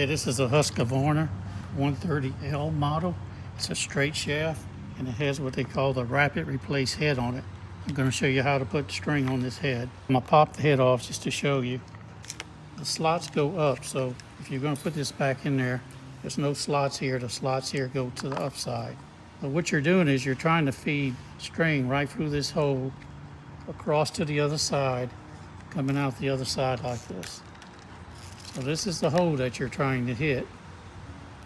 Okay, this is a Husqvarna 130L model. It's a straight shaft and it has what they call the rapid replace head on it. I'm going to show you how to put the string on this head. I'm going to pop the head off just to show you. The slots go up, so if you're going to put this back in there, there's no slots here. The slots here go to the upside. But what you're doing is you're trying to feed string right through this hole across to the other side, coming out the other side like this. So this is the hole that you're trying to hit.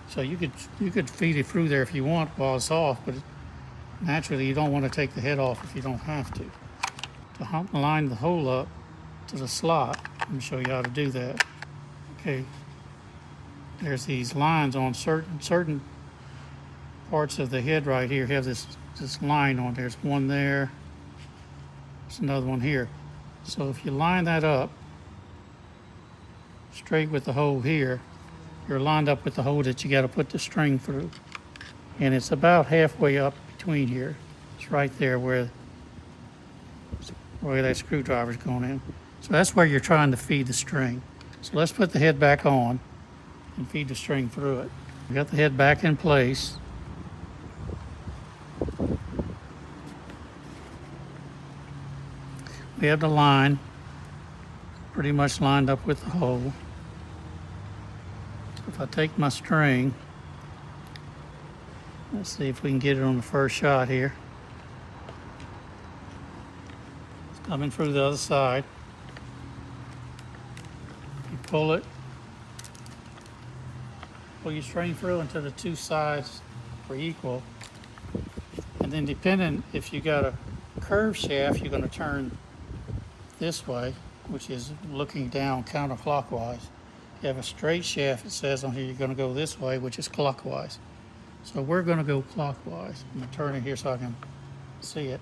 So you could feed it through there if you want while it's off, but naturally you don't want to take the head off if you don't have to. To line the hole up to the slot, let me show you how to do that. Okay, there's these lines on certain parts of the head right here. Have this line on. There's one there. There's another one here. So if you line that up straight with the hole here, you're lined up with the hole that you got to put the string through. And it's about halfway up between here. It's right there where that screwdriver's going in. So that's where you're trying to feed the string. So let's put the head back on and feed the string through it. We got the head back in place. We have the line pretty much lined up with the hole. If I take my string, let's see if we can get it on the first shot here. It's coming through the other side. You pull it, pull your string through until the two sides are equal. And then depending if you got a curved shaft, you're going to turn this way, which is looking down counterclockwise. You have a straight shaft, it says on here you're going to go this way, which is clockwise. So we're going to go clockwise. I'm going to turn it here so I can see it.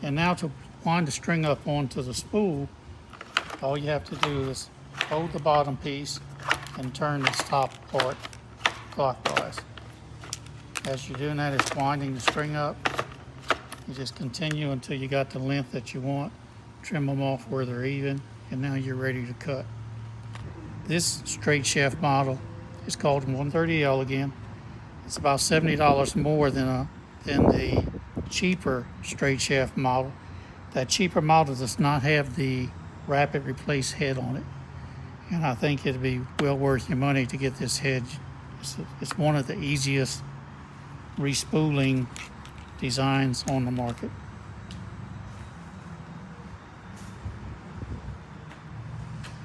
And now to wind the string up onto the spool, all you have to do is hold the bottom piece and turn this top part clockwise. As you're doing that, it's winding the string up. You just continue until you got the length that you want. Trim them off where they're even, and now you're ready to cut. This straight shaft model is called 130L again. It's about $70 more than the cheaper straight shaft model. That cheaper model does not have the rapid replace head on it. And I think it'd be well worth your money to get this head. It's one of the easiest respooling designs on the market.